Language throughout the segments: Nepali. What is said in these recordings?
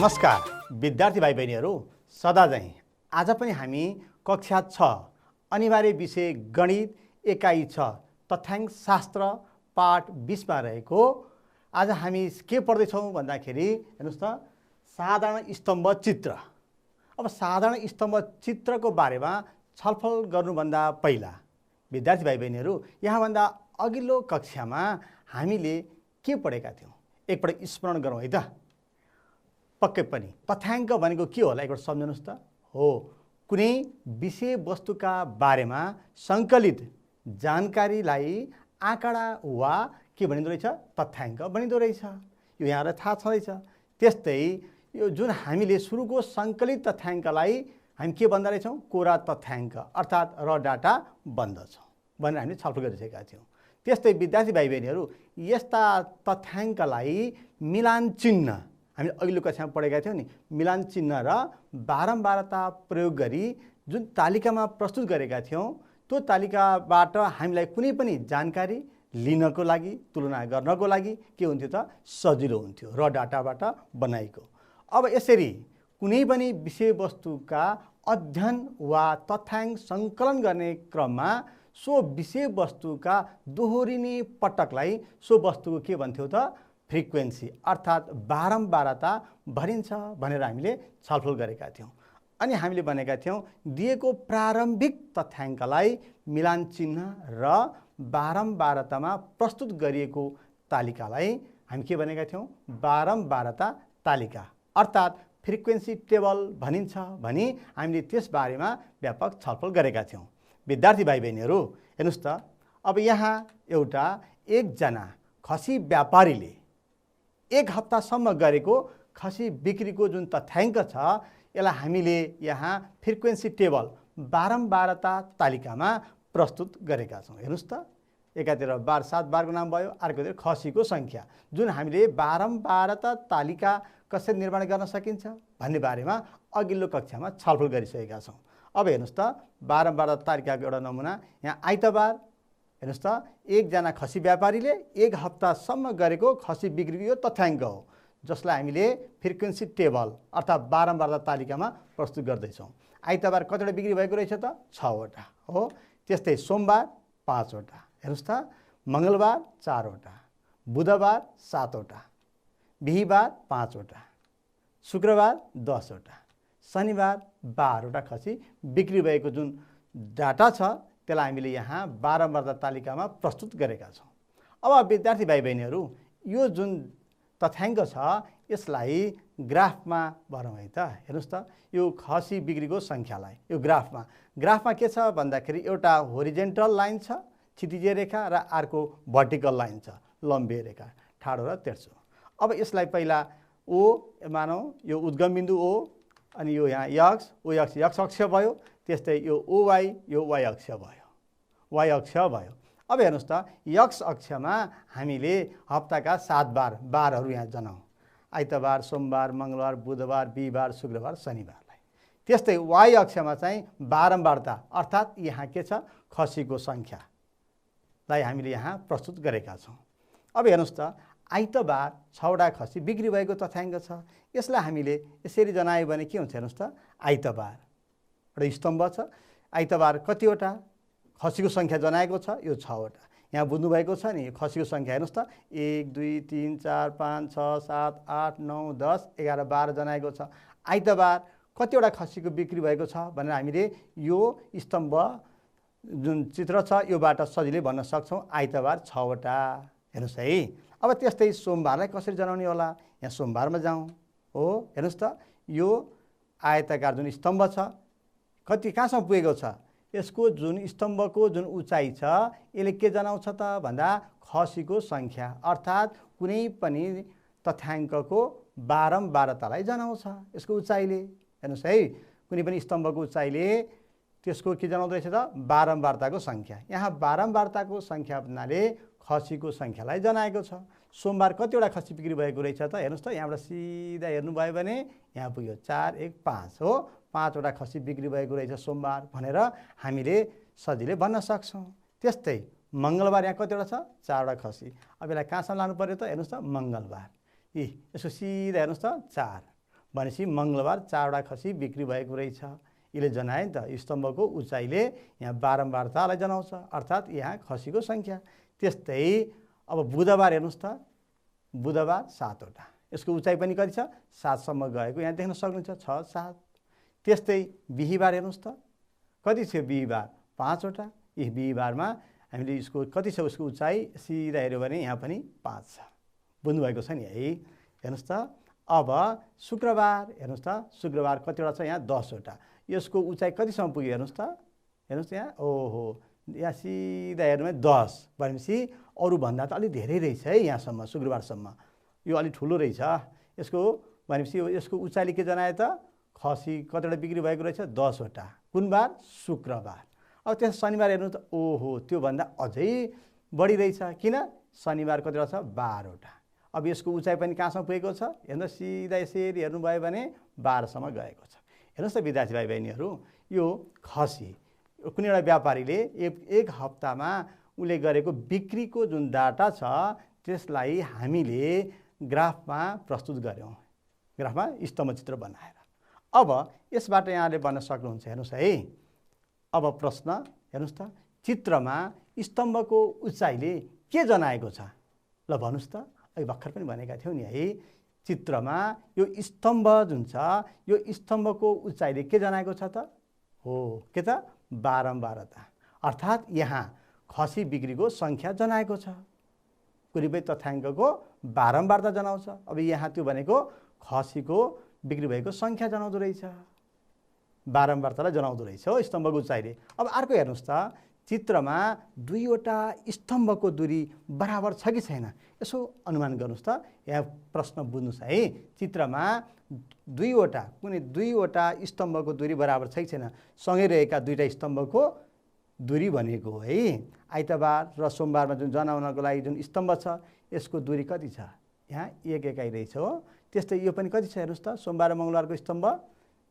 नमस्कार विद्यार्थी भाइ बहिनीहरू, सदा झैं आज पनि हामी कक्षा 6 अनिवार्य विषय गणित एकाइ 6 तथ्याङ्क शास्त्र पाठ 20 मा रहेको आज हामी के पढ्दैछौँ भन्दाखेरि हेर्नुस् त साधारण स्तम्भ चित्र। अब साधारण स्तम्भ चित्रको बारेमा छलफल गर्नुभन्दा पहिला विद्यार्थी भाइ बहिनीहरू, यहाँभन्दा अघिल्लो कक्षामा हामीले के पढेका थियौँ एकपटक स्मरण गरौँ है त। पक्कै पनि तथ्याङ्क भनेको के होला एकपल्ट सम्झनुस् त। हो, कुनै विषय वस्तुका बारेमा सङ्कलित जानकारीलाई आँकडा वा के भनिँदो रहेछ, तथ्याङ्क भनिँदो रहेछ। यो यहाँलाई थाहा छँदैछ। त्यस्तै यो जुन हामीले सुरुको सङ्कलित तथ्याङ्कलाई हामी के भन्दा रहेछौँ, कोरा तथ्याङ्क अर्थात् र डाटा भन्दछौँ भनेर हामीले छलफल गरिसकेका थियौँ। त्यस्तै विद्यार्थी भाइ बहिनीहरू, यस्ता तथ्याङ्कलाई मिलान चिन्ह हामीले अघिल्लो कक्षामा पढेका थियौँ नि, मिलान चिन्ह र बारम्बारता प्रयोग गरी जुन तालिकामा प्रस्तुत गरेका थियौँ, त्यो तालिकाबाट हामीलाई कुनै पनि जानकारी लिनको लागि, तुलना गर्नको लागि के हुन्थ्यो त, सजिलो हुन्थ्यो र डाटाबाट बनाएको। अब यसरी कुनै पनि विषयवस्तुका अध्ययन वा तथ्याङ्क सङ्कलन गर्ने क्रममा सो विषयवस्तुका दोहोरिने पटकलाई सो वस्तुको के भन्थ्यो त, फ्रिक्वेन्सी अर्थात् बारम्बारता भनिन्छ भनेर हामीले छलफल गरेका थियौँ। अनि हामीले भनेका थियौँ दिएको प्रारम्भिक तथ्याङ्कलाई मिलान चिन्ह र बारम्बारतामा प्रस्तुत गरिएको तालिकालाई हामी के भनेका थियौँ, बारम्बारता तालिका अर्थात् फ्रिक्वेन्सी टेबल भनिन्छ भनी हामीले त्यसबारेमा व्यापक छलफल गरेका थियौँ। विद्यार्थी भाइ बहिनीहरू हेर्नुस् त, अब यहाँ एउटा एकजना खसी व्यापारीले एक हप्तासम्म गरेको खसी बिक्रीको जुन तथ्याङ्क छ, यसलाई हामीले यहाँ फ्रिक्वेन्सी टेबल बारम्बारता तालिकामा प्रस्तुत गरेका छौँ। हेर्नुस् त, एकातिर बार 7 बारको नाम भयो, अर्कोतिर खसीको सङ्ख्या, जुन हामीले बारम्बारता तालिका कसरी निर्माण गर्न सकिन्छ भन्ने बारेमा अघिल्लो कक्षामा छलफल गरिसकेका छौँ। अब हेर्नुस् त, बारम्बारता तालिकाको एउटा नमुना यहाँ आइतबार हेर्नुस् त, एकजना खसी व्यापारीले एक हप्तासम्म गरेको खसी बिक्रीको यो तथ्याङ्क हो, जसलाई हामीले फ्रिक्वेन्सी टेबल अर्थात् बारम्बारता तालिकामा प्रस्तुत गर्दैछौँ। आइतबार कतिवटा बिक्री भएको रहेछ त, 6 वटा हो। त्यस्तै सोमबार 5 वटा, हेर्नुस् त, मङ्गलबार 4 वटा, बुधबार 7 वटा, बिहिबार 5 वटा, शुक्रबार 10 वटा, शनिबार 12 वटा खसी बिक्री भएको जुन डाटा छ त्यसलाई हामीले यहाँ बारम्बारता तालिकामा प्रस्तुत गरेका छौँ। अब विद्यार्थी भाइ बहिनीहरू, यो जुन तथ्याङ्क छ यसलाई ग्राफमा भरौँ है त। हेर्नुस् त, यो खसी बिक्रीको सङ्ख्यालाई यो ग्राफमा के छ भन्दाखेरि एउटा होरिजेन्टल लाइन छ क्षितिजीय रेखा र अर्को भर्टिकल लाइन छ लम्बे रेखा, ठाडो र तेर्सो। अब यसलाई पहिला ओ मानौँ, यो उद्गम बिन्दु ओ, अनि यो यहाँ एक्स अक्ष भयो, त्यस्तै यो ओवाई यो वाइ अक्ष भयो। अब हेर्नुस् त, एक्स अक्षमा हामीले हप्ताका 7 बारहरू यहाँ जनाउँ, आइतबार, सोमबार, मङ्गलबार, बुधबार, बिहिबार, शुक्रबार, शनिबारलाई। त्यस्तै वाइ अक्षमा चाहिँ बारम्बारता अर्थात् यहाँ के छ, खसीको सङ्ख्यालाई हामीले यहाँ प्रस्तुत गरेका छौँ। अब हेर्नुस् त, आइतबार 6 वटा खसी बिक्री भएको तथ्याङ्क छ, यसलाई हामीले यसरी जनायो भने के हुन्छ, हेर्नुस् त, आइतबार एउटा स्तम्भ छ, आइतबार कतिवटा खसीको सङ्ख्या जनाएको छ, यो 6 वटा। यहाँ बुझ्नुभएको छ नि, खसीको सङ्ख्या हेर्नुस् त, 1 2 3 4 5 6 7 8 9 10 11 12 जनाएको छ। आइतबार कतिवटा खसीको बिक्री भएको छ भनेर हामीले यो स्तम्भ जुन चित्र छ योबाट सजिलै भन्न सक्छौँ, आइतबार 6 वटा। हेर्नुस् है। अब त्यस्तै सोमबारलाई कसरी जनाउने होला, यहाँ सोमबारमा जाउँ हो। हेर्नुस् त, यो आयताकार जुन स्तम्भ छ कहाँसम्म पुगेको छ, यसको जुन स्तम्भको जुन उचाइ छ यसले के जनाउँछ त भन्दा खसीको सङ्ख्या अर्थात् कुनै पनि तथ्याङ्कको बारम्बारतालाई जनाउँछ यसको उचाइले। हेर्नुस् है, कुनै पनि स्तम्भको उचाइले त्यसको के जनाउँदो रहेछ त, बारम्बारताको सङ्ख्या। यहाँ बारम्बारताको सङ्ख्या भन्नाले खसीको सङ्ख्यालाई जनाएको छ। सोमबार कतिवटा खसी बिक्री भएको रहेछ त, हेर्नुस् त, यहाँबाट सिधा हेर्नुभयो भने यहाँ पुग्यो 4 1 5 हो, 5 वटा खसी बिक्री भएको रहेछ सोमबार भनेर हामीले सजिलै भन्न सक्छौँ। त्यस्तै मङ्गलबार यहाँ कतिवटा छ, 4 वटा खसी। अब यसलाई कहाँसम्म लानु पर्यो त, हेर्नुस् त, मङ्गलबार, यसको सिधा हेर्नुस् त 4 भनेपछि मङ्गलबार 4वटा खसी बिक्री भएको रहेछ। यसले जनाए नि त स्तम्भको उचाइले यहाँ बारम्बारतालाई जनाउँछ, अर्थात् यहाँ खसीको सङ्ख्या। त्यस्तै अब बुधबार हेर्नुहोस् त, बुधबार 7वटा, यसको उचाइ पनि कति छ 7सम्म गएको यहाँ देख्न सक्नुहुन्छ 6 7। त्यस्तै बिहीबार हेर्नुहोस् त, कति छ बिहीबार 5वटा, यी बिहीबारमा हामीले यसको कति छ उसको उचाइ सिधा हेऱ्यो भने यहाँ पनि 5 छ। बुझ्नुभएको छ नि है। हेर्नुहोस् त अब शुक्रबार हेर्नुहोस् त, शुक्रबार कतिवटा छ यहाँ 10वटा, यसको उचाइ कतिसम्म पुग्यो हेर्नुहोस् त, हेर्नुहोस् यहाँ ओहो यहाँ सिधा हेर्नु भने 10 भनेपछि अरूभन्दा त अलिक धेरै रहेछ है यहाँसम्म शुक्रबारसम्म, यो अलिक ठुलो रहेछ यसको। भनेपछि यसको उचाइले के जनायो त खसी कतिवटा बिक्री भएको रहेछ 10वटा। कुन बार? शुक्रबार। अब त्यस शनिबार हेर्नु त ओहो त्योभन्दा अझै बढी रहेछ, किन? शनिबार कतिवटा छ 12वटा। अब यसको उचाइ पनि कहाँसम्म पुगेको छ हेर्नुहोस्, सिधा यसरी हेर्नुभयो भने 12सम्म गएको छ। हेर्नुहोस् त विद्यार्थी भाइ बहिनीहरू, यो खसी कुनै एउटा व्यापारीले एक हप्तामा उसले गरेको बिक्रीको जुन डाटा छ त्यसलाई हामीले ग्राफमा प्रस्तुत गऱ्यौँ, ग्राफमा स्तम्भ चित्र बनाएर। अब यसबाट यहाँले भन्न सक्नुहुन्छ, हेर्नुहोस् है। अब प्रश्न हेर्नुहोस् त, चित्रमा स्तम्भको उचाइले के जनाएको छ? ल भन्नुहोस् त, अघि भर्खर पनि भनेका थियौँ नि है, चित्रमा यो स्तम्भ जुन छ यो स्तम्भको उचाइले के जनाएको छ त? हो के त? बारम्बारता, अर्थात् यहाँ खसी बिक्रीको सङ्ख्या जनाएको छ। कुनै पनि तथ्याङ्कको बारम्बारता जनाउँछ। अब यहाँ त्यो भनेको खसीको बिक्री भएको सङ्ख्या जनाउँदो रहेछ, बारम्बारतालाई जनाउँदो रहेछ हो स्तम्भको उचाइले। अब अर्को हेर्नुहोस् त, चित्रमा 2वटा स्तम्भको दूरी बराबर छ कि छैन, यसो अनुमान गर्नुहोस् त। यहाँ प्रश्न बुझ्नुहोस् है, चित्रमा 2वटा कुनै 2वटा स्तम्भको दूरी बराबर छ कि छैन, सँगै रहेका 2टा स्तम्भको दूरी भनेको हो है। आइतबार र सोमबारमा जुन जनाउनको लागि जुन स्तम्भ छ यसको दूरी कति छ? यहाँ 1 एकाइ रहेछ हो। त्यस्तै यो पनि कति छ हेर्नुहोस् त, सोमबार र मङ्गलबारको स्तम्भ,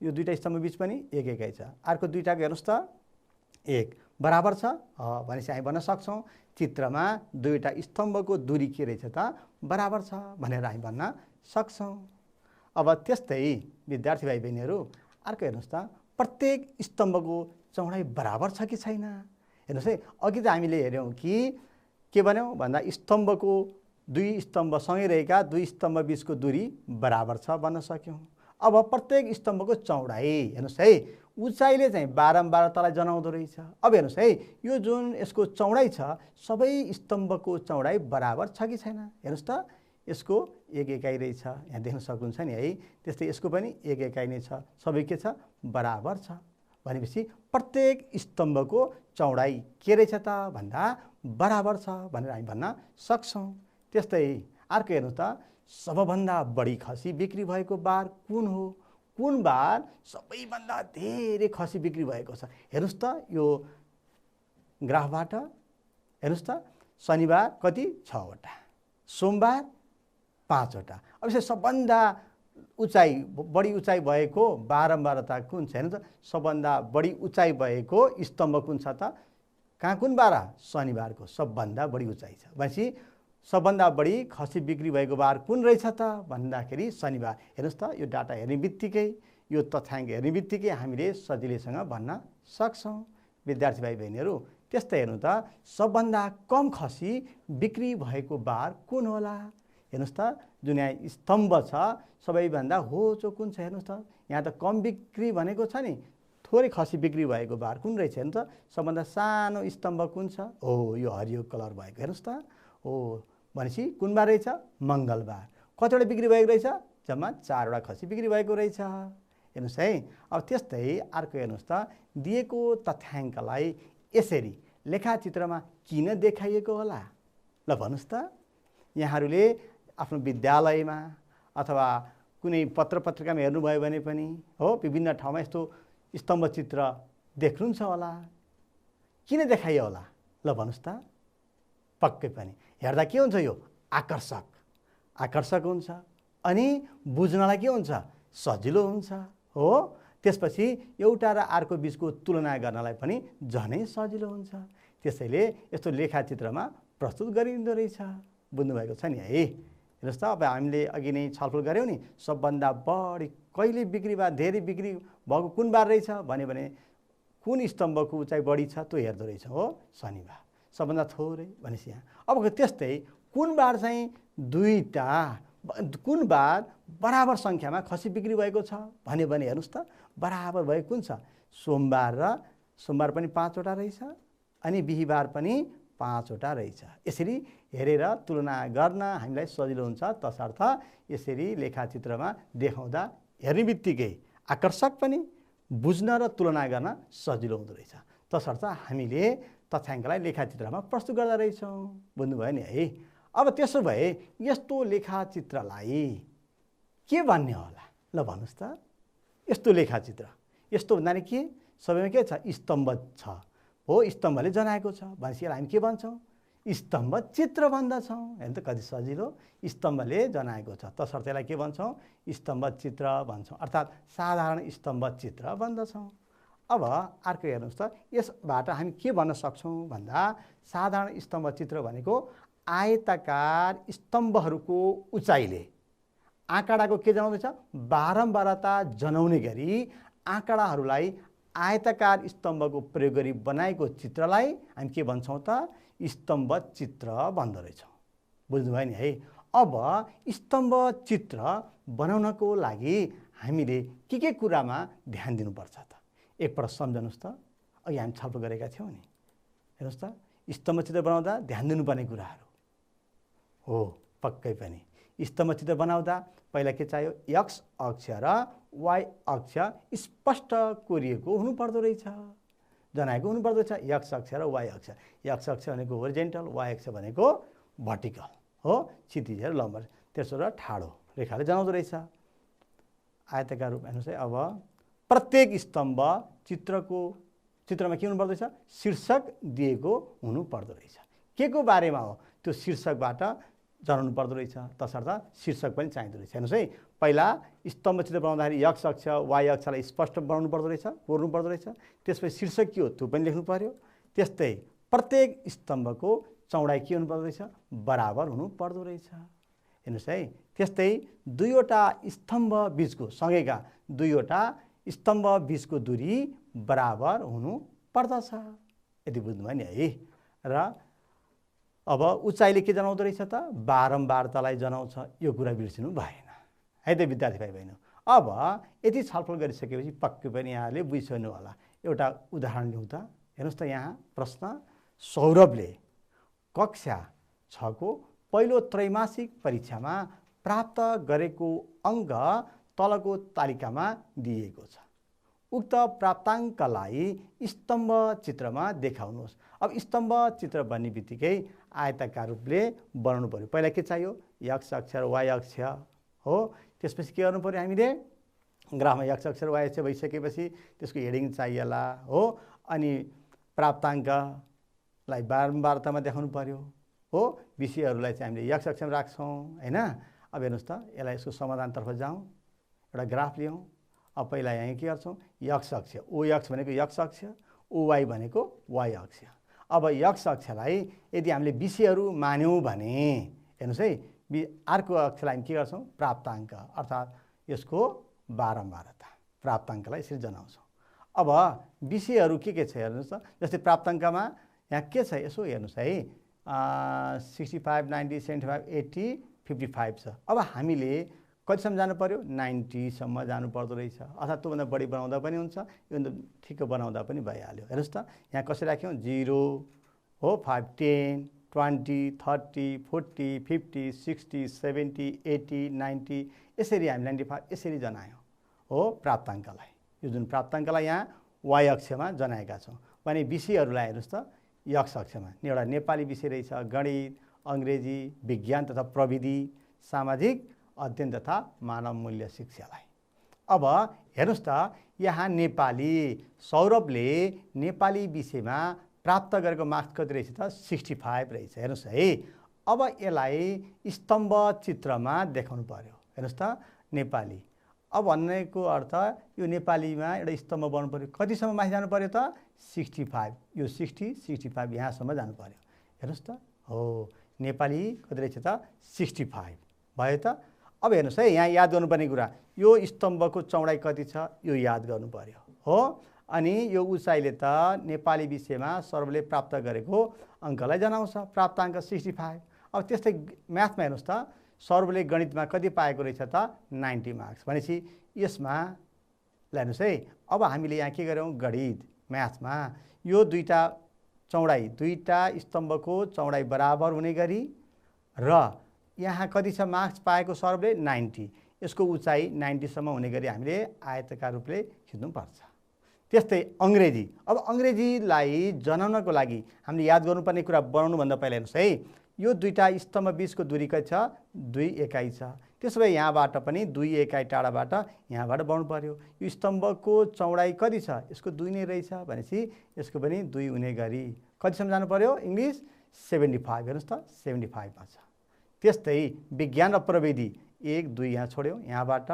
यो 2टा स्तम्भ बिच पनि 1 एकाइ छ। अर्को 2टाको हेर्नुहोस् त 1 बराबर छ भनेपछि हामी भन्न सक्छौँ चित्रमा 2वटा स्तम्भको दूरी के रहेछ त बराबर छ भनेर हामी भन्न सक्छौँ। अब त्यस्तै विद्यार्थी भाइ बहिनीहरू अर्को हेर्नुहोस् त, प्रत्येक स्तम्भको चौडाइ बराबर छ कि छैन? हेर्नुहोस् है, अघि त हामीले हेऱ्यौँ कि के भन्यौँ भन्दा स्तम्भको 2 स्तम्भ सँगै रहेका 2 स्तम्भ बिचको दूरी बराबर छ भन्न सक्यौँ। अब प्रत्येक स्तम्भको चौडाइ हेर्नुहोस् है, उचाइले चाहिँ बारम्बारतालाई जनाउँदो रहेछ। अब हेर्नुहोस् है, यो जुन यसको चौडाइ छ सबै स्तम्भको चौडाइ बराबर छ कि छैन? हेर्नुहोस् त, यसको 1 एकाइ रहेछ, यहाँ देख्न सक्नुहुन्छ नि है। त्यस्तै यसको पनि 1 एकाइ नै छ, सबै के छ बराबर छ। भनेपछि प्रत्येक स्तम्भको चौडाइ के रहेछ त भन्दा बराबर छ भनेर हामी भन्न सक्छौँ। त्यस्तै अर्को हेर्नुहोस् त, सबभन्दा बढी खसी बिक्री भएको बार कुन हो? कुन बार सबैभन्दा धेरै खसी बिक्री भएको छ? हेर्नुहोस् त यो ग्राफबाट हेर्नुहोस् त, शनिबार कति 6वटा, सोमबार 5वटा। अब यसो सबभन्दा बढी उचाइ भएको बारम्बारता कुन छ? हेर्नु त, सबभन्दा बढी उचाइ भएको स्तम्भ कुन छ त? कहाँ कुन बार? शनिबारको सबभन्दा बढी उचाइ छ। भनेपछि सबभन्दा बढी खसी बिक्री भएको बार कुन रहेछ त भन्दाखेरि शनिबार। हेर्नुहोस् त, यो डाटा हेर्ने बित्तिकै, यो तथ्याङ्क हेर्ने बित्तिकै हामीले सजिलैसँग भन्न सक्छौँ विद्यार्थी भाइ बहिनीहरू। त्यस्तै हेर्नु त, सबभन्दा कम खसी बिक्री भएको बार कुन होला? हेर्नुहोस् त, जुन यहाँ स्तम्भ छ सबैभन्दा होचो कुन छ? हेर्नुहोस् त, यहाँ त कम बिक्री भनेको छ नि, थोरै खसी बिक्री भएको बार कुन रहेछ? हेर्नु त, सबभन्दा सानो स्तम्भ कुन छ? हो यो हरियो कलर भएको, हेर्नुहोस् त, हो भनेपछि कुन बार रहेछ? मङ्गलबार। कतिवटा बिक्री भएको रहेछ? जम्मा 4वटा खसी बिक्री भएको रहेछ। हेर्नुहोस् है। अब त्यस्तै अर्को हेर्नुहोस् त, दिएको तथ्याङ्कलाई यसरी लेखाचित्रमा किन देखाइएको होला? ल भन्नुहोस् त। यहाँहरूले आफ्नो विद्यालयमा अथवा कुनै पत्र पत्रिकामा हेर्नुभयो भने पनि हो विभिन्न ठाउँमा यस्तो स्तम्भ चित्र देख्नुहुन्छ होला। किन देखाइयो होला? ल भन्नुहोस् त। पक्कै पनि हेर्दा के हुन्छ? यो आकर्षक हुन्छ अनि बुझ्नलाई के हुन्छ? सजिलो हुन्छ हो। त्यसपछि एउटा र अर्को बिचको तुलना गर्नलाई पनि झनै सजिलो हुन्छ। त्यसैले यस्तो लेखाचित्रमा प्रस्तुत गरिँदो रहेछ। बुझ्नुभएको छ नि है। हेर्नुहोस् त, अब हामीले अघि नै छलफल गऱ्यौँ नि, सबभन्दा बढी कहिले बिक्री वा धेरै बिक्री भएको कुन बार रहेछ भने कुन स्तम्भको उचाइ बढी छ त्यो हेर्दो रहेछ हो, शनिबार। सबभन्दा थोरै भनेपछि यहाँ अब त्यस्तै कुन बार चाहिँ कुन बार बराबर सङ्ख्यामा खसी बिक्री भएको छ भने हेर्नुहोस् त, बराबर भएको कुन छ? सोमबार पनि 5 वटा रहेछ अनि बिहीबार पनि 5 वटा रहेछ। यसरी हेरेर तुलना गर्न हामीलाई सजिलो हुन्छ, तसर्थ यसरी लेखाचित्रमा देखाउँदा हेर्ने बित्तिकै आकर्षक पनि, बुझ्न र तुलना गर्न सजिलो हुँदो रहेछ। तसर्थ हामीले तथ्याङ्कलाई लेखाचित्रमा प्रस्तुत गर्दा रहेछौँ। बुझ्नुभयो नि है? अब त्यसो भए यस्तो लेखाचित्रलाई के भन्ने होला? ल भन्नुहोस् त। यस्तो लेखाचित्र, यस्तो भन्दा नि के? सबैमा के छ? स्तम्भ छ हो, स्तम्भले जनाएको छ भनेपछि यसलाई हामी के भन्छौँ? स्तम्भ चित्र भन्दछौँ। हेर्नु त कति सजिलो, स्तम्भले जनाएको छ तसर्थ यसलाई के भन्छौँ? स्तम्भ चित्र भन्छौँ, अर्थात् साधारण स्तम्भ चित्र भन्दछौँ। अब अर्को हेर्नुहोस् त, यसबाट हामी के भन्न सक्छौँ भन्दा साधारण स्तम्भ चित्र भनेको आयताकार स्तम्भहरूको उचाइले आँकडाको के जनाउँदैछ? बारम्बारता जनाउने गरी आँकडाहरूलाई आयताकार स्तम्भको प्रयोग गरी बनाएको चित्रलाई हामी के भन्छौँ त? स्तम्भ चित्र भन्दो रहेछौँ। बुझ्नुभयो नि है? अब स्तम्भ चित्र बनाउनको लागि हामीले के कुरामा ध्यान दिनुपर्छ त? एकपल्ट सम्झनुहोस् त, अघि हामी छलफल गरेका थियौँ नि। हेर्नुहोस् त, स्तम्भ चित्र बनाउँदा ध्यान दिनुपर्ने कुराहरू हो। पक्कै पनि स्तम्भ चित्र बनाउँदा पहिला के चाहियो? एक्स अक्ष र वाइ अक्ष स्पष्ट कोरिएको हुनुपर्दो रहेछ, जनाएको हुनुपर्दो रहेछ। एक्स अक्ष र वाइ अक्ष, एक्स अक्ष भनेको होरिजेन्टल, वाइ अक्ष भनेको भर्टिकल हो, क्षितिज र लम्ब, त्यसो र ठाडो रेखाले जनाउँदो रहेछ आयताकार रूप। हेर्नुहोस् है, अब प्रत्येक स्तम्भ चित्रमा के हुनुपर्दो रहेछ? शीर्षक दिएको हुनुपर्दो रहेछ। के को बारेमा हो? त्यो शीर्षकबाट जनाउनु पर्दो रहेछ, तसर्थ शीर्षक पनि चाहिँदो रहेछ। हेर्नुहोस् है, पहिला स्तम्भ चित्र बनाउँदाखेरि एक्स अक्ष वाइ अक्षलाई स्पष्ट बनाउनु पर्दो रहेछ, कोर्नु पर्दो रहेछ। त्यसपछि शीर्षक के हो त्यो पनि लेख्नु पर्यो। त्यस्तै प्रत्येक स्तम्भको चौडाइ के हुनुपर्दो रहेछ? बराबर हुनुपर्दो रहेछ। हेर्नुहोस् है, त्यस्तै दुईवटा स्तम्भ बिचको सँगैका दुईवटा स्तम्भ बिचको दूरी बराबर हुनु पर्दछ। यति बुझ्नुभयो नि है? र अब उचाइले के जनाउँदो रहेछ त? बारम्बारतालाई जनाउँछ। यो कुरा बिर्सिनु भएन है त विद्यार्थी भाइ बहिनी। अब यति छलफल गरिसकेपछि पक्कै पनि यहाँले बुझिसक्नु होला। एउटा उदाहरण लिउँ त। हेर्नुहोस् त, यहाँ प्रश्न, सौरभले कक्षा 6 को पहिलो त्रैमासिक परीक्षामा प्राप्त गरेको अङ्क तलको तालिकामा दिएको छ। उक्त प्राप्ताङ्कलाई स्तम्भ चित्रमा देखाउनुहोस्। अब स्तम्भ चित्र भन्ने बित्तिकै आयताकार रूपले बनाउनु पर्यो। पहिला के चाहियो? एक्स अक्ष र वाइ अक्ष हो। त्यसपछि के गर्नु पर्यो? हामीले ग्राफमा एक्स अक्ष र वाइ अक्ष भइसकेपछि त्यसको हेडिङ चाहिएला हो। अनि प्राप्ताङ्कलाई बारम्बारतामा देखाउनु पर्यो हो। विषयहरूलाई चाहिँ हामीले एक्स अक्षमा राख्छौँ हैन। अब हेर्नुहोस् त, यसलाई यसको समाधानतर्फ जाउँ, एउटा ग्राफ लियौँ। अब पहिला यहाँ के गर्छौँ? एक्स अक्ष, ओएक्स भनेको एक्स अक्ष, ओवाई भनेको वाइ अक्ष। अब एक्स अक्षलाई यदि हामीले विषयहरू मान्यौँ भने हेर्नुहोस् है, अर्को अक्षलाई हामी के गर्छौँ? प्राप्ताङ्क, अर्थात् यसको बारम्बारता, प्राप्ताङ्कलाई यसरी जनाउँछौँ। अब विषयहरू के छ हेर्नुहोस् त। जस्तै प्राप्ताङ्कमा यहाँ के छ यसो हेर्नुहोस् है, 65, 90, 75, 80, 55 छ। अब हामीले कतिसम्म जानु पर्यो? 90 सम्म जानु पर्दो रहेछ, अर्थात् त्योभन्दा बढी बनाउँदा पनि हुन्छ, योभन्दा ठिक्क बनाउँदा पनि भइहाल्यो। हेर्नुहोस् त, यहाँ कसरी राख्यौँ? 0 हो, 5, 10, 20, 30, 40, 50, 60, 70, 80, 90, यसरी हामी 95 यसरी जनायौँ हो प्राप्ताङ्कलाई। यो जुन प्राप्ताङ्कलाई यहाँ वाइ अक्षमा जनाएका छौँ भने विषयहरूलाई हेर्नुहोस् त, एक्स अक्षमा एउटा नेपाली विषय रहेछ, गणित, अङ्ग्रेजी, विज्ञान तथा प्रविधि, सामाजिक अध्ययन तथा मानव मूल्य शिक्षालाई। अब हेर्नुहोस् त, यहाँ नेपाली, सौरभले नेपाली विषयमा प्राप्त गरेको मार्क्स कति रहेछ त? 65 रहेछ। हेर्नुहोस् है, अब यसलाई स्तम्भ चित्रमा देखाउनु पर्यो। हेर्नुहोस् त, नेपाली, अब भन्नेको अर्थ यो नेपालीमा एउटा स्तम्भ बनाउनु पर्यो। कतिसम्म माथि जानु पर्यो त? 65, यो 60, 65 यहाँसम्म जानु पर्यो। हेर्नुहोस् त, हो नेपाली कति रहेछ त? 65 भयो त। अब हेर्नुहोस् है, यहाँ याद गर्नुपर्ने कुरा, यो स्तम्भको चौडाइ कति छ यो याद गर्नु पर्यो हो। अनि यो उचाइले त नेपाली विषयमा सरले प्राप्त गरेको अङ्कलाई जनाउँछ, प्राप्ताङ्क 65। अब त्यस्तै म्याथमा हेर्नुहोस् त, सरले गणितमा कति पाएको रहेछ त 90 मार्क्स। भनेपछि यसमा हेर्नुहोस् है, अब हामीले यहाँ के गर्यौँ, गणित म्याथमा यो दुईटा चौडाइ, दुईटा स्तम्भको चौडाइ बराबर हुने गरी र यहाँ कति छ मार्क्स पाएको सरले 90, यसको उचाइ 90 सम्म हुने गरी हामीले आयतकार रूपले खिच्नुपर्छ। त्यस्तै अङ्ग्रेजी, अब अङ्ग्रेजीलाई जनाउनको लागि हामीले याद गर्नुपर्ने कुरा बनाउनुभन्दा पहिला हेर्नुहोस् है, यो दुईटा स्तम्भ बीचको दूरी कति छ 2 एकाइ छ। त्यसो भए यहाँबाट पनि 2 एकाइ टाढाबाट यहाँबाट बनाउनु पर्यो। यो स्तम्भको चौडाइ कति छ, यसको 2 नै रहेछ भनेपछि यसको पनि 2 हुने गरी कतिसम्म जानु पर्यो, इङ्ग्लिस 75। हेर्नुहोस् त 75 मा छ। त्यस्तै विज्ञान र प्रविधि 1 2 यहाँ छोड्यौँ, यहाँबाट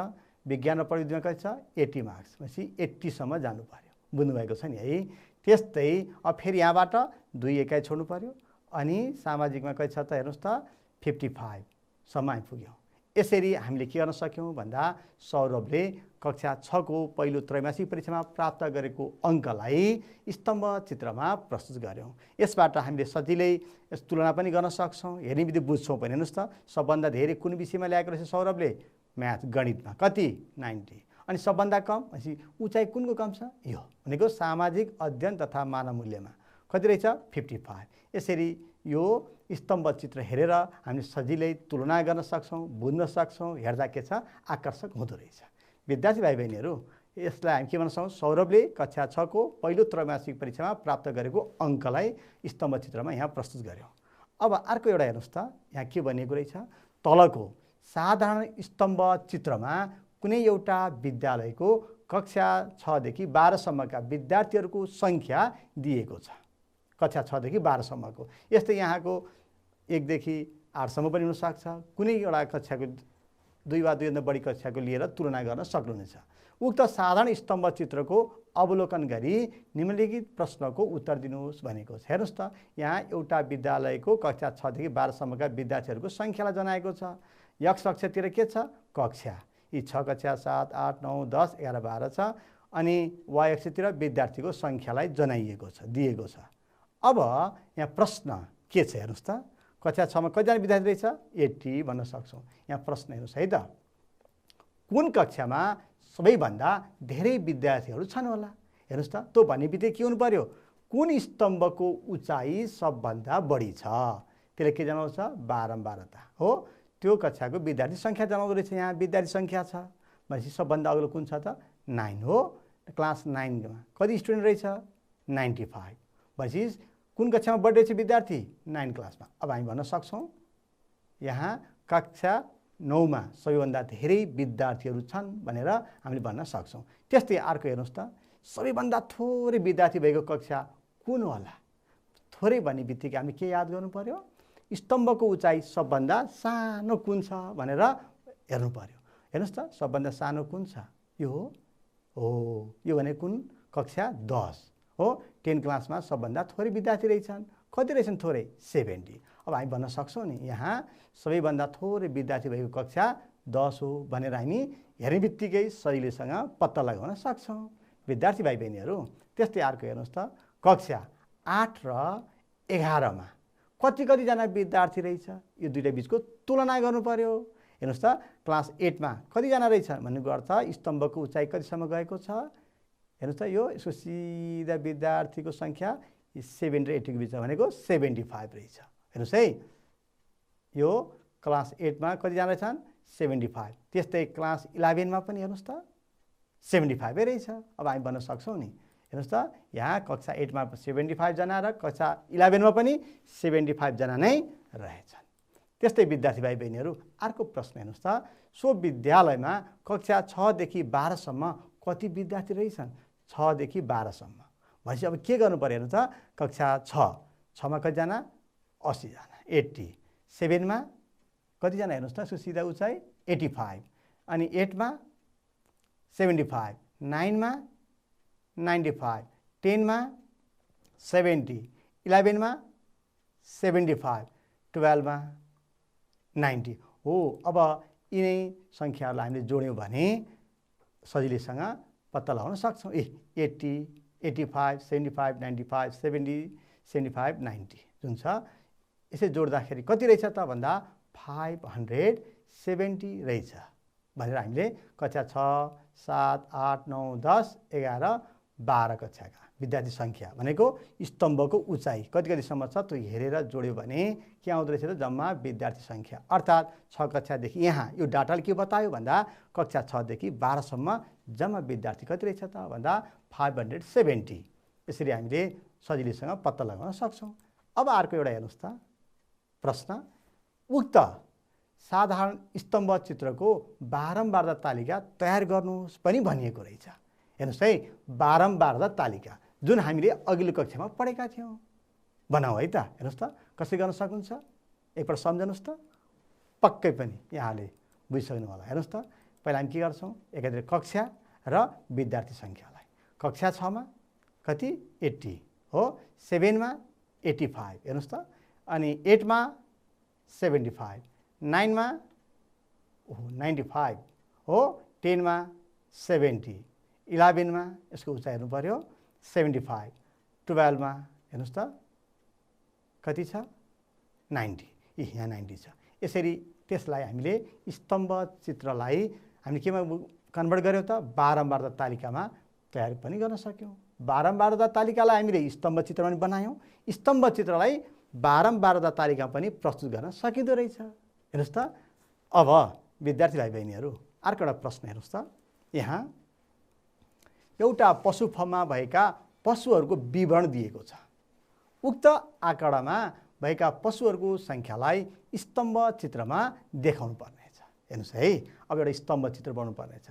विज्ञान र प्रविधिमा कति छ 80 मार्क्स, भनेपछि 80 सम्म जानु पर्यो। बुझ्नुभएको छ नि है। त्यस्तै अब फेरि यहाँबाट 2 एकाइ छोड्नु पर्यो अनि सामाजिकमा कति छ त हेर्नुहोस् त 55 सम्म आइपुग्यौँ। यसरी हामीले के गर्न सक्यौँ भन्दा सौरभले कक्षा 6 को पहिलो त्रैमासिक परीक्षामा प्राप्त गरेको अङ्कलाई स्तम्भ चित्रमा प्रस्तुत गर्यौँ। यसबाट हामीले सजिलै यस तुलना पनि गर्न सक्छौँ, हेर्ने बित्तिकै बुझ्छौँ पनि। हेर्नुहोस् त सबभन्दा धेरै कुन विषयमा ल्याएको रहेछ सौरभले, म्याथ गणितमा कति 90, अनि सबभन्दा कम भनेपछि उचाइ कुनको कम छ, यो भनेको सामाजिक अध्ययन तथा मानव मूल्यमा कति रहेछ 55। यसरी यो स्तम्भ चित्र हेरेर हामीले सजिलै तुलना गर्न सक्छौँ, बुझ्न सक्छौँ, हेर्दा के छ आकर्षक हुँदो रहेछ। विद्यार्थी भाइ बहिनीहरू, यसलाई हामी के भन्न सक्छौँ, सौरभले कक्षा 6 को पहिलो त्रैमासिक परीक्षामा प्राप्त गरेको अङ्कलाई स्तम्भ चित्रमा यहाँ प्रस्तुत गर्यौँ। अब अर्को एउटा हेर्नुहोस् त, यहाँ के भनिएको रहेछ, तलको साधारण स्तम्भ चित्रमा कुनै एउटा विद्यालयको कक्षा 6 देखि 12 सम्मका विद्यार्थीहरूको सङ्ख्या दिएको छ। कक्षा 6 देखि 12 सम्मको, यस्तै यहाँको 1 देखि 8 सम्म पनि हुनसक्छ। कुनै एउटा कक्षाको 2 वा 2 भन्दा बढी कक्षाको लिएर तुलना गर्न सक्नुहुनेछ। उक्त साधारण स्तम्भ चित्रको अवलोकन गरी निम्नलिखित प्रश्नको उत्तर दिनुहोस् भनेको छ। हेर्नुहोस् त, यहाँ एउटा विद्यालयको कक्षा 6 देखि 12 सम्मका विद्यार्थीहरूको सङ्ख्यालाई जनाएको छ। एक्स अक्षतिर के छ कक्षा, यी 6 कक्षा 7 8 9 10 11 12 छ। अनि वाइ अक्षतिर विद्यार्थीको सङ्ख्यालाई जनाइएको छ, दिएको छ। अब यहाँ प्रश्न के छ हेर्नुहोस् त, कक्षा 6 मा कतिजना विद्यार्थी रहेछ 80 भन्न सक्छौँ। यहाँ प्रश्न हेर्नुहोस् है त, कुन कक्षामा सबैभन्दा धेरै विद्यार्थीहरू छन् होला। हेर्नुहोस् त, त्यो भन्ने बित्तिकै के हुनु पर्यो, कुन स्तम्भको उचाइ सबभन्दा बढी छ, त्यसले के जनाउँछ बारम्बारता हो। त्यो कक्षाको विद्यार्थी सङ्ख्या जनाउँदो रहेछ। यहाँ विद्यार्थी सङ्ख्या छ भनेपछि सबभन्दा अग्लो कुन छ त 9 हो। क्लास 9 मा कति स्टुडेन्ट रहेछ 95, भनेपछि कुन कक्षामा बढी रहेछ विद्यार्थी 9 क्लासमा। अब हामी भन्न सक्छौँ यहाँ कक्षा 9 मा सबैभन्दा धेरै विद्यार्थीहरू छन् भनेर हामीले भन्न सक्छौँ। त्यस्तै अर्को हेर्नुहोस् त, सबैभन्दा थोरै विद्यार्थी भएको कक्षा कुन होला। थोरै भन्ने बित्तिकै हामी के याद गर्नु पर्यो, स्तम्भको उचाइ सबभन्दा सानो कुन छ भनेर हेर्नु पर्यो। हेर्नुहोस् त, सबभन्दा सानो कुन छ, यो हो, यो भने कुन कक्षा 10 हो। 10 क्लासमा सबभन्दा थोरै विद्यार्थी रहेछन्, कति रहेछन् थोरै 70। अब हामी भन्न सक्छौँ नि यहाँ सबैभन्दा थोरै विद्यार्थी भएको कक्षा 10 हो भनेर हामी हेर्ने बित्तिकै सजिलैसँग पत्ता लगाउन सक्छौँ विद्यार्थी भाइ बहिनीहरू। त्यस्तै अर्को हेर्नुहोस् त, कक्षा 8 र 11 मा कतिजना विद्यार्थी रहेछ, यो दुईटा बिचको तुलना गर्नु पर्यो। हेर्नुहोस् त, क्लास 8 मा कतिजना रहेछ भन्नुको अर्थ स्तम्भको उचाइ कतिसम्म गएको छ। हेर्नुहोस् त, यो यसको सिधा विद्यार्थीको सङ्ख्या 7 र 80 को बिचमा भनेको 75 रहेछ। हेर्नुहोस् है, यो क्लास 8 मा कतिजना रहेछन् 75। त्यस्तै क्लास 11 मा पनि हेर्नुहोस् त 75 रहेछ। अब हामी भन्न सक्छौँ नि, हेर्नुहोस् त, यहाँ कक्षा 8 मा 75 जना र कक्षा 11 मा पनि 75 जना नै रहेछन्। त्यस्तै विद्यार्थी भाइ बहिनीहरू, अर्को प्रश्न हेर्नुहोस् त, सो विद्यालयमा कक्षा 6 देखि 12 सम्म कति विद्यार्थी रहेछन् 6 देखि 12 सम्म। भनेपछि अब के गर्नु पर्यो हेर्नु त, कक्षा 6 मा कतिजना 80 जना 80। 7 मा कतिजना हेर्नुहोस् त, सो सिधा उचाइ 85। अनि 8 मा 75, 9 मा 95, 10 मा 70, 11 मा 75, 12 मा 90 हो। अब यिनै सङ्ख्याहरूलाई हामीले जोड्यौँ भने सजिलैसँग पत्ता लगाउन सक्छौँ। 80, 85, 75, 95, 70, 75, 90 जुन छ यसै जोड्दाखेरि कति रहेछ त भन्दा 570 रहेछ भनेर हामीले कक्षा 6, 7, 8, 9, 10, 11, 12 कक्षाका विद्यार्थी सङ्ख्या भनेको स्तम्भको उचाइ कति-कतिसम्म छ त्यो हेरेर जोड्यो भने के आउँदो रहेछ त जम्मा विद्यार्थी सङ्ख्या अर्थात् 6 कक्षादेखि यहाँ यो डाटाले के बतायो भन्दा कक्षा 6 देखि 12 सम्म जम्मा विद्यार्थी कति रहेछ त भन्दा 570। यसरी हामीले सजिलैसँग पत्ता लगाउन सक्छौँ। अब अर्को एउटा हेर्नुहोस् त प्रश्न, उक्त साधारण स्तम्भ चित्रको बारम्बारता तालिका तयार गर्नुहोस् पनि भनिएको रहेछ। हेर्नुहोस् है, बारम्बारता तालिका जुन हामीले अघिल्लो कक्षामा पढेका थियौँ बनाऊ है त। हेर्नुहोस् त कसरी गर्न सक्नुहुन्छ एकपल्ट सम्झनुहोस् त, पक्कै पनि यहाँले बुझिसक्नु होला। हेर्नुहोस् त पहिला हामी के गर्छौँ एकातिर कक्षा र विद्यार्थी सङ्ख्यालाई कक्षा 6 मा कति 80 हो, 7 मा 85 हेर्नुहोस् त, अनि 8 मा 75, 9 मा 95 हो, 10 मा 70, 11 मा यसको उचाइ हेर्नु पर्यो 75, 12 मा हेर्नुहोस् त कति छ 90, यहाँ 90 छ। यसरी त्यसलाई हामीले स्तम्भ चित्रलाई हामीले केमा कन्भर्ट गर्यौँ त बारम्बारता तालिकामा तयार पनि गर्न सक्यौँ। बारम्बारता तालिकालाई हामीले स्तम्भ चित्रमा पनि बनायौँ, स्तम्भ चित्रलाई बारम्बारता तालिका पनि प्रस्तुत गर्न सकिँदो रहेछ। हेर्नुहोस् त अब विद्यार्थी भाइ बहिनीहरू अर्को एउटा प्रश्न हेर्नुहोस् त, यहाँ एउटा पशु फर्ममा भएका पशुहरूको विवरण दिएको छ। उक्त आँकडामा भएका पशुहरूको सङ्ख्यालाई स्तम्भ चित्रमा देखाउनु पर्नेछ। हेर्नुहोस् है, अब एउटा स्तम्भ चित्र बनाउनु पर्नेछ।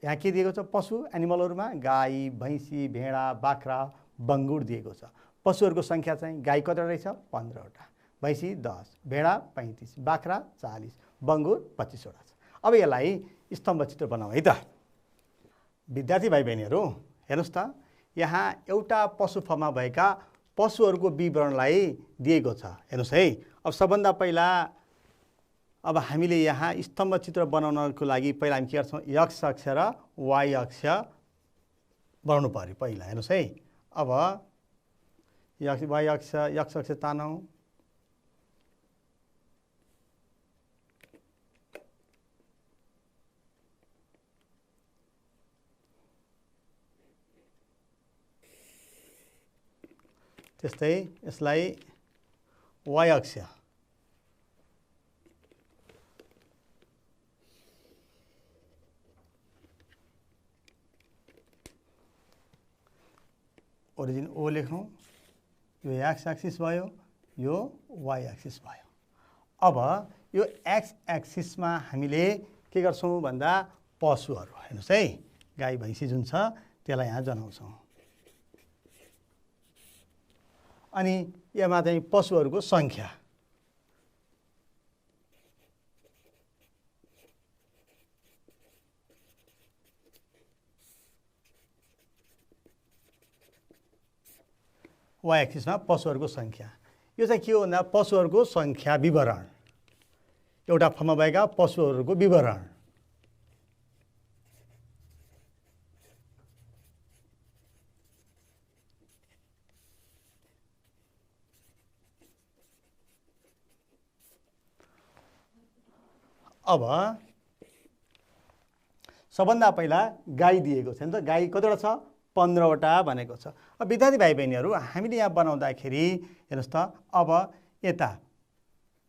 यहाँ के दिएको छ पशु एनिमलहरूमा गाई, भैँसी, भेडा, बाख्रा, बङ्गुर दिएको छ। पशुहरूको सङ्ख्या चाहिँ गाई कतिवटा रहेछ 15वटा, भैँसी 10, भेडा 35, बाख्रा 40, बङ्गुर 25 वटा छ। अब यसलाई स्तम्भ चित्र बनाऊ है त। विद्यार्थी भाइ बहिनीहरू हेर्नुहोस् त, यहाँ एउटा पशु फर्ममा भएका पशुहरूको विवरणलाई दिएको छ। हेर्नुहोस् है, अब सबभन्दा पहिला अब हामीले यहाँ स्तम्भ चित्र बनाउनको लागि पहिला हामी के गर्छौँ एक्स अक्ष र वाइ अक्ष बनाउनु पर्यो पहिला। हेर्नुहोस् है, अब वाइ अक्ष एक्स अक्ष तानौँ, त्यस्तै यसलाई वाइ अक्ष ओरिजिन ओ लेखौँ, यो एक्स एक्सिस भयो, यो वाइ एक्सिस भयो। अब यो एक्स एक्सिसमा हामीले के गर्छौँ भन्दा पशुहरू हेर्नुहोस् है, गाई भैँसी जुन छ त्यसलाई यहाँ जनाउँछौँ, अनि यसमा चाहिँ पशुहरूको सङ्ख्या वाइ एक्सिसमा पशुहरूको सङ्ख्या। यो चाहिँ के हो भन्दा पशुहरूको सङ्ख्या विवरण, एउटा फर्ममा भएका पशुहरूको विवरण। अब सबभन्दा पहिला गाई दिएको छ नि त, गाई कतिवटा छ 15वटा भनेको छ। अब विद्यार्थी भाइ बहिनीहरू हामीले यहाँ बनाउँदाखेरि हेर्नुहोस् त, अब यता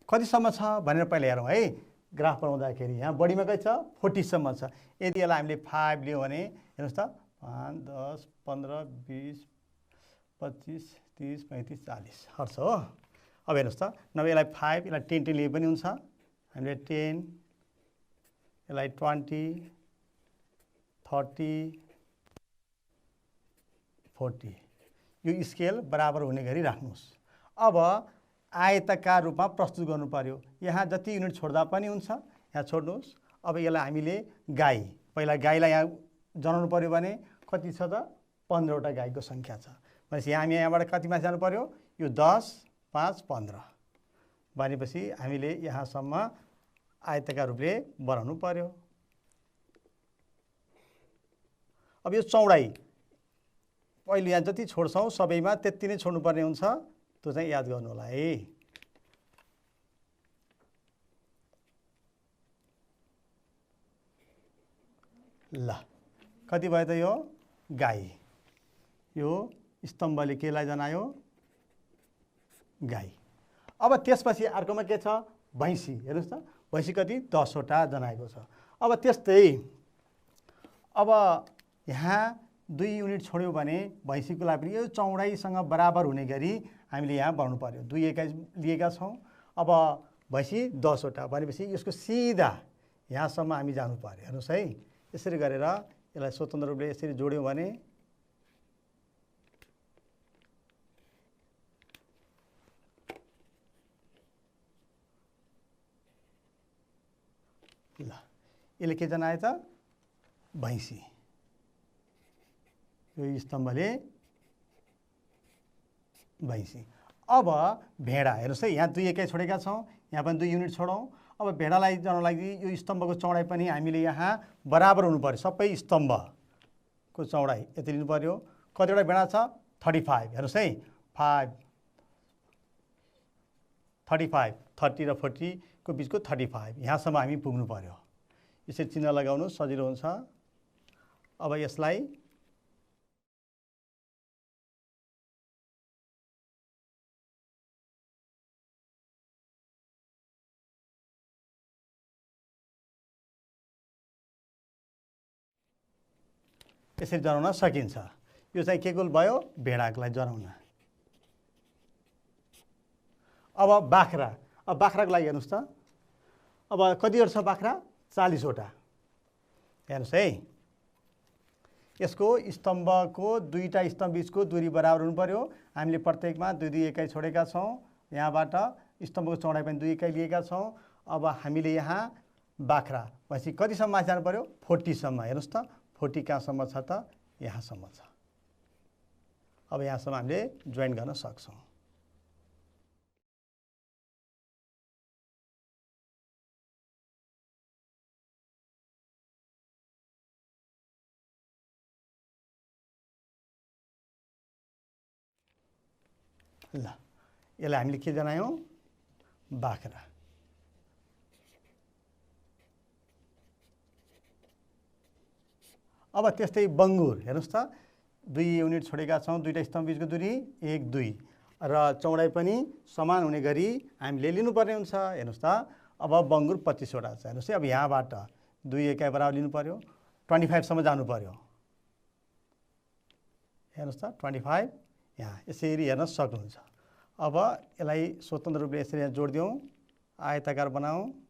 कतिसम्म छ भनेर पहिला हेरौँ है। ग्राफ बनाउँदाखेरि यहाँ बढीमा कति छ 40 सम्म छ। यदि यसलाई हामीले 5 लियौँ भने हेर्नुहोस् त 5, 10, 15, 20, 25, 30, 35, 40 हर्छ हो। अब हेर्नुहोस् त, नभए यसलाई 5 यसलाई 10 लिए पनि हुन्छ, हामीले 10 यसलाई 20, 30, 40 यो स्केल बराबर हुने गरी राख्नुहोस्। अब आयताकार रूपमा प्रस्तुत गर्नु पर्यो, यहाँ जति युनिट छोड्दा पनि हुन्छ, यहाँ छोड्नुहोस्। अब यसलाई हामीले गाई पहिला गाईलाई यहाँ जनाउनु पर्यो भने कति छ त 15वटा गाईको सङ्ख्या छ भनेपछि हामी यहाँबाट कतिमा जानु पर्यो, यो 10, 5, 15 भनेपछि हामीले यहाँसम्म आयताकार रूपले बनाउनु पर्यो। अब यो चौडाइ पहिले यहाँ जति छोड्छौँ सबैमा त्यति नै छोड्नुपर्ने हुन्छ, त्यो चाहिँ याद गर्नु होला है। ल कति भयो त यो गाई, यो स्तम्भले केलाई जनायो गाई। अब त्यसपछि अर्कोमा के छ भैँसी, हेर्नुहोस् त भैँसी कति 10 वटा जनाएको छ। अब त्यस्तै अब यहाँ 2 युनिट छोड्यो भने भैँसीको लागि पनि यो चौडाइसँग बराबर हुने गरी हामीले यहाँ बनाउनु पर्यो। 2 एकाइ लिएका छौँ। अब भैँसी 10 वटा भनेपछि यसको सिधा यहाँसम्म हामी जानु पर्यो। हेर्नुहोस् है, यसरी गरेर यसलाई स्वतन्त्र रूपले यसरी जोड्यौँ भने ल यसले के जनायो त भैँसी, यो स्तम्भले भैँसी। अब भेडा हेर्नुहोस् है, यहाँ 2 एकाइ छोडेका छौँ, यहाँ पनि 2 युनिट छोडौँ। अब भेडालाई जानु लागि यो स्तम्भको चौडाइ पनि हामीले यहाँ बराबर हुनु पर्यो। सबै स्तम्भको चौडाइ यति लिनु पर्यो। कतिवटा भेडा छ 35, हेर्नुहोस् है 35 30 र 40 को बिचको 35 यहाँसम्म हामी पुग्नु पर्यो। यसरी चिन्ह लगाउनु सजिलो हुन्छ। अब यसलाई यसरी जनाउन सकिन्छ। यो चाहिँ के को भयो भेडाको लागि जनाउन। अब बाख्रा, अब बाख्राको लागि हेर्नुहोस् त अब कतिवटा छ बाख्रा 40 वटा। हेर्नुहोस् है, यसको स्तम्भको 2टा स्तम्भ बिचको दूरी बराबर हुनु पर्यो। हामीले प्रत्येकमा 2 एकाइ छोडेका छौँ। यहाँबाट स्तम्भको चौडाइ पनि 2 एकाइ लिएका छौँ। अब हामीले यहाँ बाख्रा पछि कतिसम्म माथि जानु पर्यो 40 सम्म। हेर्नुहोस् त 40 कहाँसम्म छ त यहाँसम्म छ। अब यहाँसम्म हामीले जोइन गर्न सक्छौँ। ल यसलाई हामीले के जनायौँ बाख्रा। अब त्यस्तै बङ्गुर हेर्नुहोस् त 2 युनिट छोडेका छौँ। 2टा स्तम्भ बिचको दूरी 1 2 र चौडाइ पनि समान हुने गरी हामीले लिनुपर्ने हुन्छ। हेर्नुहोस् त अब बङ्गुर 25 वटा छ। हेर्नुहोस् है, अब यहाँबाट 2 एकाइ बराबर लिनु पर्यो, 25 सम्म जानु पर्यो। हेर्नुहोस् त 25 यहाँ यसरी हेर्न सक्नुहुन्छ। अब यसलाई स्वतन्त्र रूपले यसरी यहाँ जोडिदिउँ, आयताकार बनाऊँ।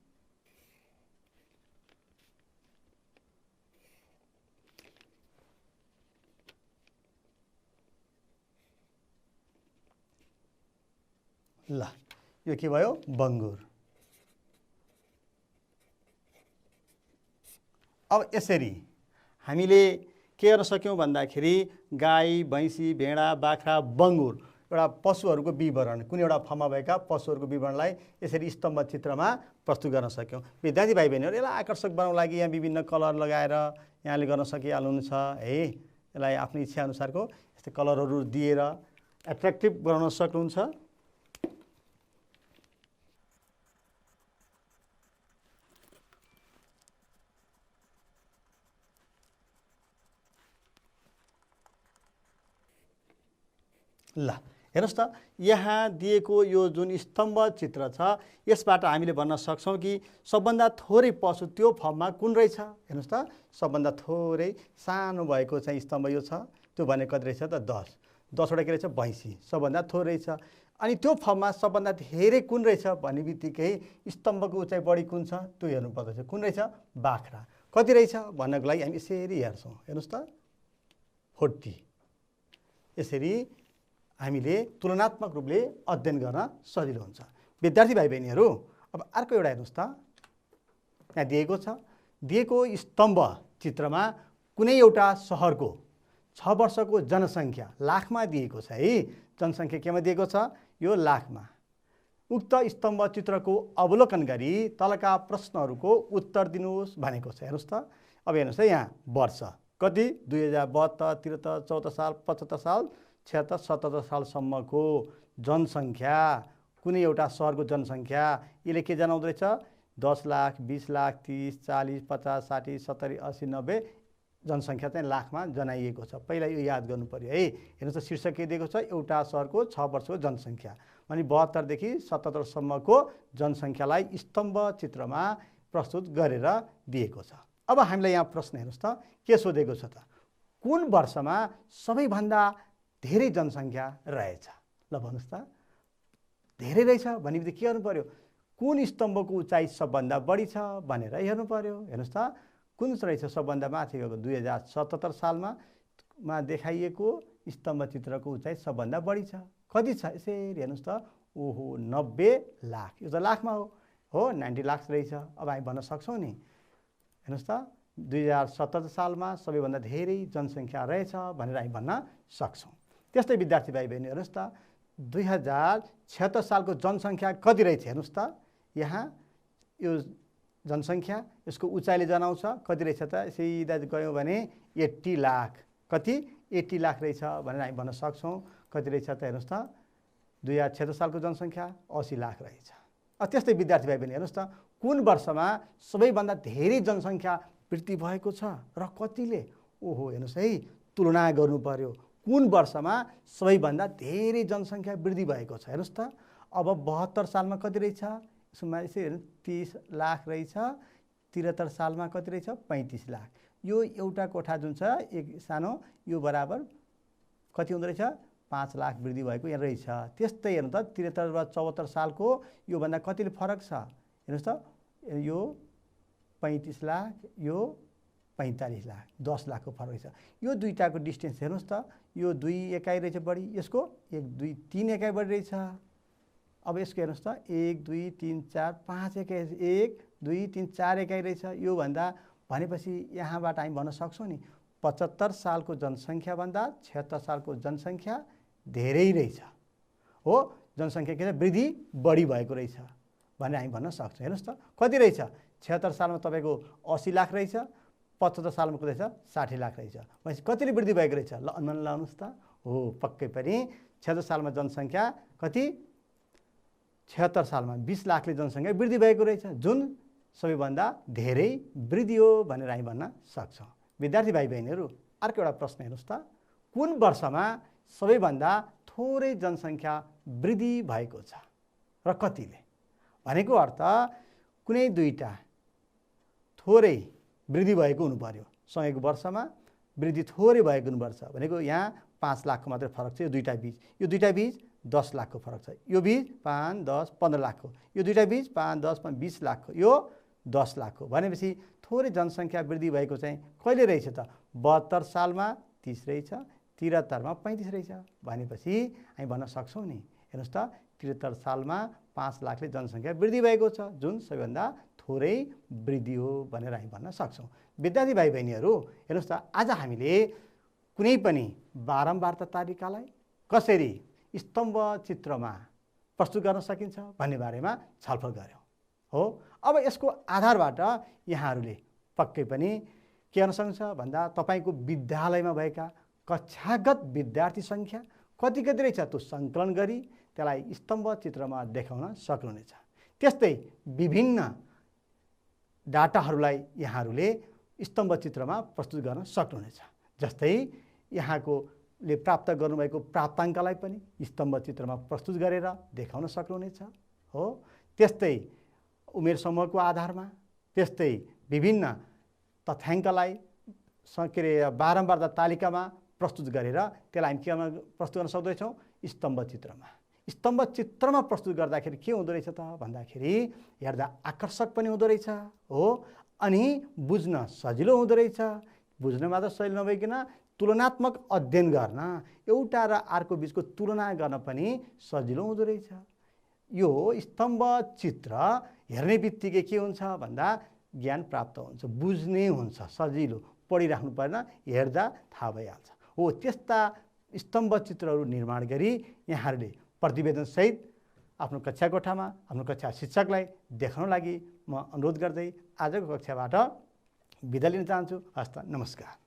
ल यो के भयो बङ्गुर। अब यसरी हामीले के गर्न सक्यौँ भन्दाखेरि गाई भैँसी भेडा बाख्रा बङ्गुर एउटा पशुहरूको विवरण, कुनै एउटा फर्ममा भएका पशुहरूको विवरणलाई यसरी स्तम्भ चित्रमा प्रस्तुत गर्न सक्यौँ। विद्यार्थी भाइ बहिनीहरू यसलाई आकर्षक बनाउनको लागि यहाँ विभिन्न कलर लगाएर यहाँले गर्न सकिहाल्नुहुन्छ है। यसलाई आफ्नो इच्छा अनुसारको यस्तै कलरहरू दिएर एट्र्याक्टिभ बनाउन सक्नुहुन्छ। ल हेर्नुहोस् त यहाँ दिएको यो जुन स्तम्भ चित्र छ यसबाट हामीले भन्न सक्छौँ कि सबभन्दा थोरै पशु त्यो फर्ममा कुन रहेछ। हेर्नुहोस् त सबभन्दा थोरै सानो भएको चाहिँ स्तम्भ यो छ, त्यो भने कति रहेछ त 10 वटा के रहेछ भैँसी सबभन्दा थोरै छ। अनि त्यो फर्ममा सबभन्दा धेरै कुन रहेछ भन्ने बित्तिकै स्तम्भको उचाइ बढी कुन छ त्यो हेर्नुपर्दछ। कुन रहेछ बाख्रा, कति रहेछ भन्नको लागि हामी यसरी हेर्छौँ। हेर्नुहोस् त 40। यसरी हामीले तुलनात्मक रूपले अध्ययन गर्न सजिलो हुन्छ। विद्यार्थी भाइ बहिनीहरू अब अर्को एउटा हेर्नुहोस् त, यहाँ दिएको छ, दिएको स्तम्भ चित्रमा कुनै एउटा सहरको 6 वर्षको जनसङ्ख्या लाखमा दिएको छ है। जनसङ्ख्या केमा दिएको छ यो लाखमा। उक्त स्तम्भ चित्रको अवलोकन गरी तलका प्रश्नहरूको उत्तर दिनुहोस् भनेको छ। हेर्नुहोस् त, अब हेर्नुहोस् है, यहाँ वर्ष कति 2072, 73, 74 साल, 75 साल, 76, 77 सालसम्मको जनसङ्ख्या, कुनै एउटा सहरको जनसङ्ख्या यसले के जनाउँदो रहेछ? 10 लाख, 20 लाख, 30, 40, 50, 60, 70, 80, 90 जनसङ्ख्या चाहिँ लाखमा जनाइएको छ। पहिला यो याद गर्नु पर्यो है। हेर्नुहोस् त, शीर्षक के दिएको छ? एउटा सहरको 6 वर्षको जनसङ्ख्या, अनि 72 देखि 77 सम्मको जनसङ्ख्यालाई स्तम्भ चित्रमा प्रस्तुत गरेर दिएको छ। अब हामीलाई यहाँ प्रश्न हेर्नुहोस् त के सोधेको छ त? कुन वर्षमा सबैभन्दा धेरै जनसङ्ख्या रहेछ? ल भन्नुहोस् त, धेरै रहेछ भनेपछि के गर्नु पर्यो? कुन स्तम्भको उचाइ सबभन्दा बढी छ भनेर हेर्नु पर्यो। हेर्नुहोस् त, कुन रहेछ सबभन्दा माथि गएको? 2077 सालमा देखाइएको स्तम्भ चित्रको उचाइ सबभन्दा बढी छ। कति छ? यसरी हेर्नुहोस् त, ओहो 90 लाख। यो त लाखमा हो 90 लाख रहेछ। अब हामी भन्न सक्छौँ नि, हेर्नुहोस् त, 2077 सालमा सबैभन्दा धेरै जनसङ्ख्या रहेछ भनेर हामी भन्न सक्छौँ। त्यस्तै विद्यार्थी भाइ बहिनी, हेर्नुहोस् त, 2076 सालको जनसङ्ख्या कति रहेछ? हेर्नुहोस् त, यहाँ यो जनसङ्ख्या यसको उचाइले जनाउँछ कति रहेछ त? सिधा गयौँ भने 80 लाख। कति? 80 लाख रहेछ भनेर हामी भन्न सक्छौँ। कति रहेछ त? हेर्नुहोस् त, 2076 सालको जनसङ्ख्या 80 लाख रहेछ। त्यस्तै विद्यार्थी भाइ बहिनी, हेर्नुहोस् त, कुन वर्षमा सबैभन्दा धेरै जनसङ्ख्या वृद्धि भएको छ र कतिले? ओहो हेर्नुहोस् है, तुलना गर्नु पर्यो। कुन वर्षमा सबैभन्दा धेरै जनसङ्ख्या वृद्धि भएको छ? हेर्नुहोस् त, अब 72 सालमा कति रहेछ? यसमा यसरी 30 लाख रहेछ। 73 सालमा कति रहेछ? 35 लाख। यो एउटा कोठा जुन छ एक सानो, यो बराबर कति हुँदो रहेछ? 5 लाख वृद्धि भएको यहाँ रहेछ। त्यस्तै हेर्नु त, 73 र 74 सालको योभन्दा कतिले फरक छ? हेर्नुहोस् त, यो 35 लाख, यो 45 लाख, 10 लाखको फरक रहेछ। यो दुईटाको डिस्टेन्स हेर्नुहोस् त, यो 2 एकाइ रहेछ बढी, यसको 1, 2, 3 एकाइ बढी रहेछ। अब यसको हेर्नुहोस् त, 1, 2, 3, 4, 5 एकाइ, 1, 2, 3, 4 एकाइ रहेछ। योभन्दा भनेपछि यहाँबाट हामी भन्न सक्छौँ नि, 75 सालको जनसङ्ख्याभन्दा 76 सालको जनसङ्ख्या धेरै रहेछ। हो, जनसङ्ख्या के छ? वृद्धि बढी भएको रहेछ भनेर हामी भन्न सक्छौँ। हेर्नुहोस् त, कति रहेछ? 76 सालमा तपाईँको 80 लाख रहेछ, 75 सालमा कति रहेछ? 60 लाख रहेछ। भनेपछि कतिले वृद्धि भएको रहेछ? ल अनुमान लगाउनुहोस् त। हो, पक्कै पनि 76 सालमा जनसङ्ख्या कति? 76 सालमा 20 लाखले जनसङ्ख्या वृद्धि भएको रहेछ, जुन सबैभन्दा धेरै वृद्धि हो भनेर हामी भन्न सक्छौँ। विद्यार्थी भाइ बहिनीहरू, अर्को एउटा प्रश्न हेर्नुहोस् त, कुन वर्षमा सबैभन्दा थोरै जनसङ्ख्या वृद्धि भएको छ र कतिले? भनेको अर्थ कुनै दुईटा थोरै वृद्धि भएको हुनु पर्यो। सँगैको वर्षमा वृद्धि थोरै भएको हुनुपर्छ भनेको यहाँ 5 लाखको मात्रै फरक छ। यो दुईटा बीच, यो दुईटा बीच 10 लाखको फरक छ। यो बीच 5, 10, 15 लाखको, यो दुईटा बीच 5, 10, 20 लाखको, यो 10 लाखको। भनेपछि थोरै जनसङ्ख्या वृद्धि भएको चाहिँ कहिले रहेछ त? 72 सालमा 30 रहेछ, 73 मा 35 रहेछ। भनेपछि हामी भन्न सक्छौँ नि, हेर्नुहोस् त, 73 सालमा 5 लाखले जनसङ्ख्या वृद्धि भएको छ, जुन सबैभन्दा थोरै वृद्धि हो भनेर हामी भन्न सक्छौँ। विद्यार्थी भाइ बहिनीहरू, हेर्नुहोस् त, आज हामीले कुनै पनि बारम्बारता तालिकालाई कसरी स्तम्भ चित्रमा प्रस्तुत गर्न सकिन्छ भन्ने बारेमा छलफल गऱ्यौँ। हो, अब यसको आधारबाट यहाँहरूले पक्कै पनि के गर्न सक्नुहुन्छ भन्दा तपाईँको विद्यालयमा भएका कक्षागत विद्यार्थी सङ्ख्या कति कति रहेछ त्यो सङ्कलन गरी त्यसलाई स्तम्भ चित्रमा देखाउन सक्नुहुनेछ। त्यस्तै विभिन्न डाटाहरूलाई यहाँहरूले स्तम्भ चित्रमा प्रस्तुत गर्न सक्नुहुनेछ। जस्तै यहाँकोले प्राप्त गर्नुभएको प्राप्ताङ्कलाई पनि स्तम्भ चित्रमा प्रस्तुत गरेर देखाउन सक्नुहुनेछ। हो, त्यस्तै उमेर समूहको आधारमा, त्यस्तै विभिन्न तथ्याङ्कलाई के अरे बारम्बारता तालिकामा प्रस्तुत गरेर त्यसलाई हामी केमा प्रस्तुत गर्न सक्दैछौँ? स्तम्भ चित्रमा। स्तम्भ चित्रमा प्रस्तुत गर्दाखेरि के हुँदो रहेछ त भन्दाखेरि हेर्दा आकर्षक पनि हुँदो रहेछ। हो, अनि बुझ्न सजिलो हुँदो रहेछ। बुझ्न मात्र सजिलो नभइकन तुलनात्मक अध्ययन गर्न, एउटा र अर्को बिचको तुलना गर्न पनि सजिलो हुँदो रहेछ। यो स्तम्भ चित्र हेर्ने बित्तिकै के हुन्छ भन्दा ज्ञान प्राप्त हुन्छ, बुझ्ने हुन्छ, सजिलो, पढिराख्नु पर्दैन, हेर्दा थाहा भइहाल्छ। हो, त्यस्ता स्तम्भ चित्रहरू निर्माण गरी यहाँहरूले प्रतिवेदनसहित आफ्नो कक्षा कोठामा आफ्नो कक्षा शिक्षकलाई देखाउन लागि म अनुरोध गर्दै आजको कक्षाबाट बिदा लिन चाहन्छु। हस्त नमस्कार।